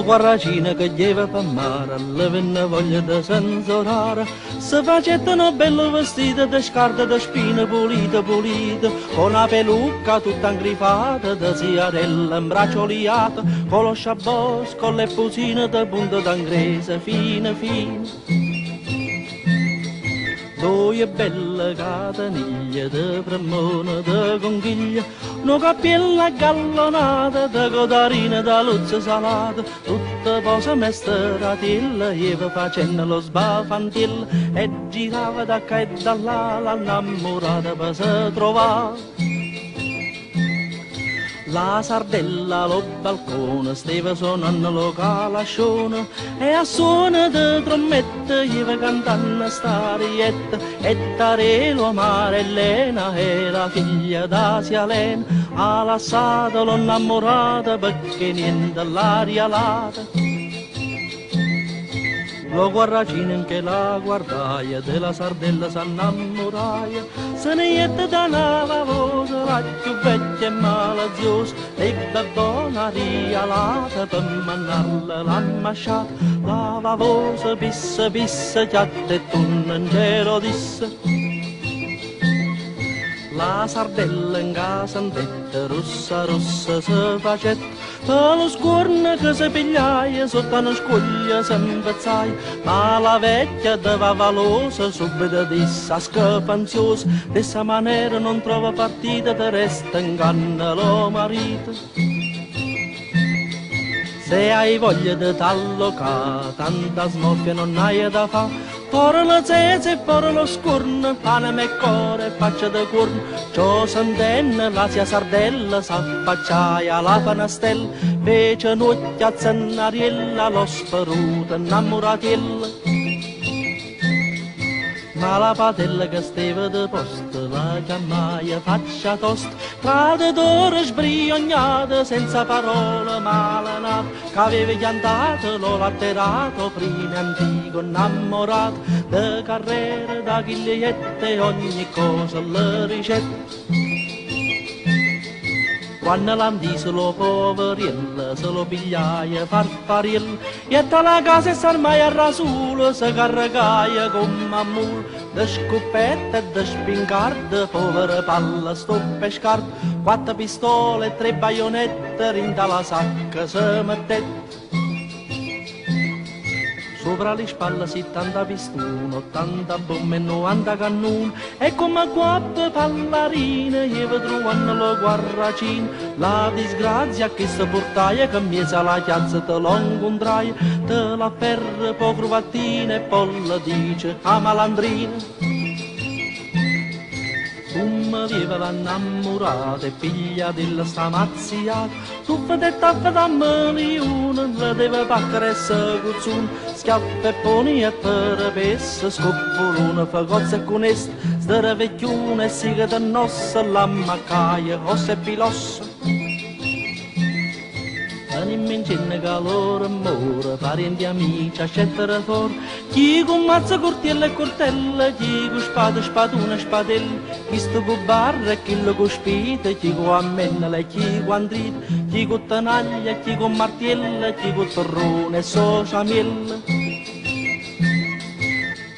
Lo guarracino che lleva per mare, le venne voglia di sensorare, se facettano bello vestito di scarpe di spine pulite, pulite, con la pelucca tutta ingrifata, di siarella imbraccioliata, con lo sciabos, con le pusine di punta d'angrese, fine, fine. Due belle cateniglie di premone, di conchiglia, una cappiella gallonata, di codarine da luzza salata, tutte cose mesteratille, Eva facendo lo sbafantillo, e girava da qua e da là, l'innamorata per se trovare. La sardella allo balcone stava suonando lo calascione e a suono di trommette iva cantando sta rietta e Tarelo Marellena era figlia d'Asia Lena ha lasciato l'innamorata perché niente l'aria lata. Lo guarracino che la guardaia della sardella s'annamoraia, se ne jette da una voce, la più vecchia e malaziosa, e buona rialata per mannarla l'ammasciata, la vavosa pissa pissa, chiatta e tu non ce lo disse. La sardella in casa andetta, rossa rossa se facetta, per lo scorno che si pigliaia, sotto una scoglia si impezzaia, ma la vecchia dava valosa, subito disse, scapanziosa, di questa maniera non trova partita, te resta in canna lo marito. Se hai voglia di t'allocare, tanta smorfia non hai da fare, porre la zeze e porre lo scorno, anima e cuore, faccia da corno, ciò s'antenne, la sia sardella, s'affacciaia alla panastella, fece notte a zannariella, lo sparuto innamoratiella. Ma la padella che stava de posto, la chiamaia faccia tosta, traditore sbriognata, senza parole malanata, che aveva chiantato, l'ho latterato, prima antico innamorato, de carriere, da chigliette, ogni cosa le ricette. Quando l'andise lo poveriello, se lo pigliaia farfariello, e la casa e s'armaia a rasulo, se carregaia come mammul, de scoppetta e de spingarde, povere palla, stoppe e scarpe, 4 pistole e 3 baionette, rinda la sacca se mettette. Sopra le spalle 70 pistone, 80 bombe e 90 cannoni, e come quattro pallarine, io trovano lo guarracino, la disgrazia che si portaia, che miesa la chiazza te lo incontraia, te la ferra poco mattina e poi la dice a malandrina. Come vive l'annamorata e figlia della stamazziata, tuffa e taffa da milione, la deve paccare e seguzzone, schiaffa e poni e terapessa, scoppolone, fagozza e conesta, stare vecchione e siga da nossa, la maccaia, ossa e pilossa. Anima in cenne calore e more, parenti e amici, accettare fuori, chi con mazza, cortiella e coltella, chi con spada, spaduna e spadella, chi sto con barra e chi con spita, chi con ammennala e chi con andrita, chi con tanaglia, chi con martiella, chi con torrone e sociamiella.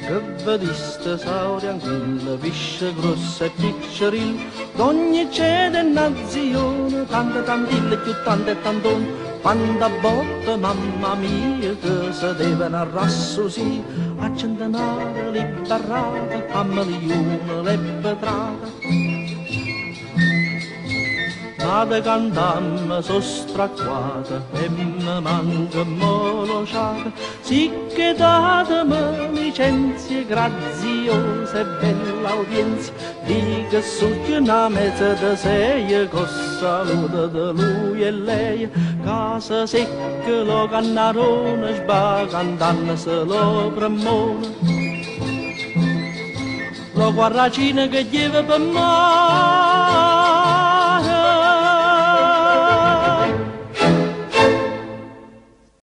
Che vediste sauria anguilla, pisce grossa e piccerilla, d'ogni cede e nazione, tante tantille, più tante e tantone, quando a botte, mamma mia, che si devono arrassosì, a centenare liberate, a milione le vetrate. Vado cantando sostracquata e mi manca molosciata, sicché datemi licenze graziose e bella udienza, di che succhia una mezza di sei, con salute di lui e lei, casa secca lo cannarone, sbacandano se lo premone. Lo guarracino che lleva per me,